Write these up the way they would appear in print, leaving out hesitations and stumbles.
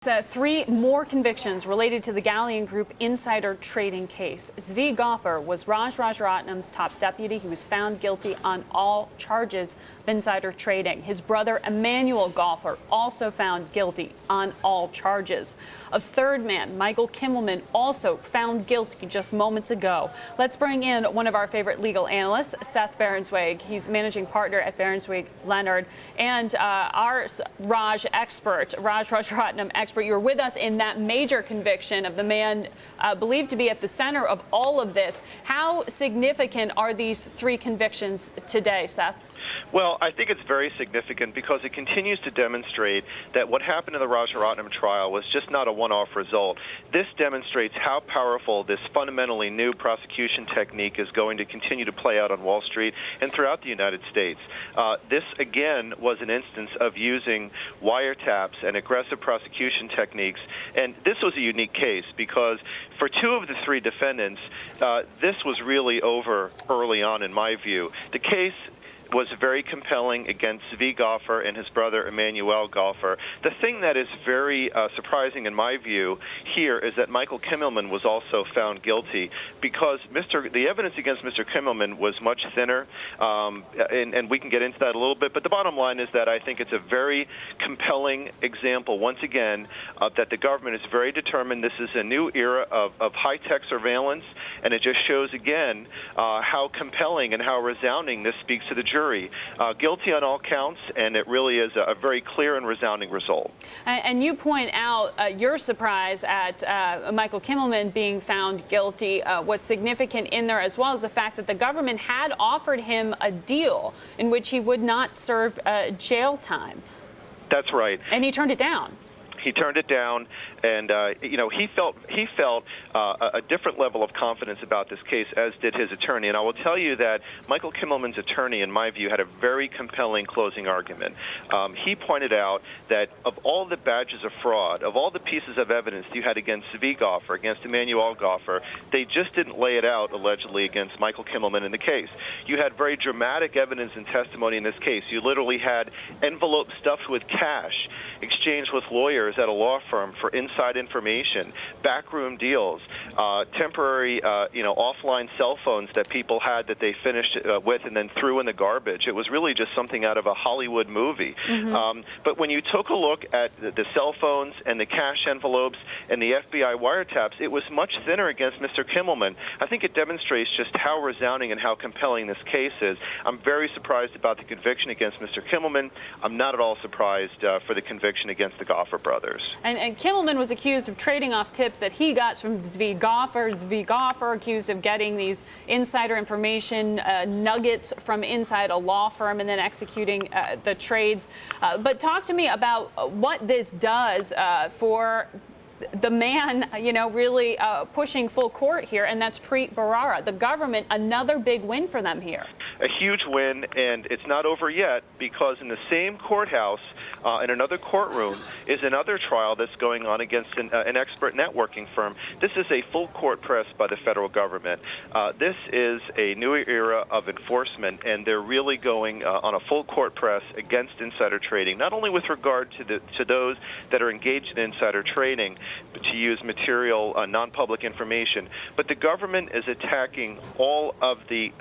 Three more convictions related to the Galleon Group insider trading case. Zvi Goffer was Raj Rajaratnam's top deputy. He was found guilty on all charges of insider trading. His brother Emanuel Goffer also found guilty on all charges. A third man, Michael Kimelman, also found guilty just moments ago. Let's bring in one of our favorite legal analysts, Seth Berenzweig. He's managing partner at Berenzweig Leonard, and our Raj Rajaratnam expert. You were with us in that major conviction of the man believed to be at the center of all of this. How significant are these three convictions today, Seth? Well, I think it's very significant because it continues to demonstrate that what happened in the Rajaratnam trial was just not a one-off result. This demonstrates how powerful this fundamentally new prosecution technique is going to continue to play out on Wall Street and throughout the United States. This, again, was an instance of using wiretaps and aggressive prosecution techniques, and this was a unique case because for two of the three defendants, this was really over early on, in my view. The case was very compelling against Zvi Goffer and his brother Emanuel Goffer. The thing that is very surprising in my view here is that Michael Kimelman was also found guilty because the evidence against Mr. Kimelman was much thinner, and we can get into that a little bit, but the bottom line is that I think it's a very compelling example, once again, that the government is very determined. This is a new era of high-tech surveillance, and it just shows again how compelling and how resounding this speaks to the jury. Guilty on all counts, and it really is a very clear and resounding result. And you point out your surprise at Michael Kimelman being found guilty. What's significant in there, as well as the fact that the government had offered him a deal in which he would not serve jail time. That's right. And he turned it down. He turned it down, and he felt a different level of confidence about this case, as did his attorney. And I will tell you that Michael Kimelman's attorney, in my view, had a very compelling closing argument. He pointed out that of all the badges of fraud, of all the pieces of evidence you had against Zvi Goffer, against Emanuel Goffer, they just didn't lay it out, allegedly, against Michael Kimelman in the case. You had very dramatic evidence and testimony in this case. You literally had envelopes stuffed with cash exchanged with lawyers at a law firm for inside information, backroom deals, temporary, offline cell phones that people had that they finished with and then threw in the garbage. It was really just something out of a Hollywood movie. Mm-hmm. But when you took a look at the cell phones and the cash envelopes and the FBI wiretaps, it was much thinner against Mr. Kimelman. I think it demonstrates just how resounding and how compelling this case is. I'm very surprised about the conviction against Mr. Kimelman. I'm not at all surprised for the conviction against the Goffer brothers. And Kimelman was accused of trading off tips that he got from Zvi Goffer. Zvi Goffer accused of getting these insider information nuggets from inside a law firm and then executing the trades. But talk to me about what this does for the man, really pushing full court here, and that's Preet Bharara. The government, another big win for them here. A huge win, and it's not over yet because in the same courthouse, in another courtroom, is another trial that's going on against an expert networking firm. This is a full court press by the federal government. This is a new era of enforcement, and they're really going on a full court press against insider trading, not only with regard to those that are engaged in insider trading, to use material, non-public information, but the government is attacking all of the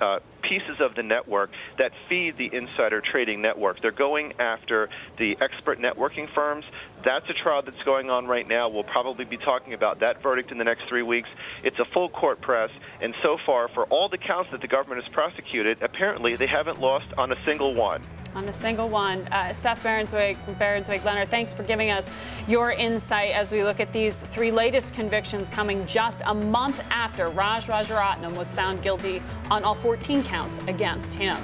pieces of the network that feed the insider trading network. They're going after the expert networking firms. That's a trial that's going on right now. We'll probably be talking about that verdict in the next 3 weeks. It's a full court press, and so far, for all the counts that the government has prosecuted, apparently they haven't lost on a single one. On a single one. Seth Berenzweig from Berenzweig Leonard, thanks for giving us your insight as we look at these three latest convictions coming just a month after Raj Rajaratnam was found guilty on all 14 counts against him.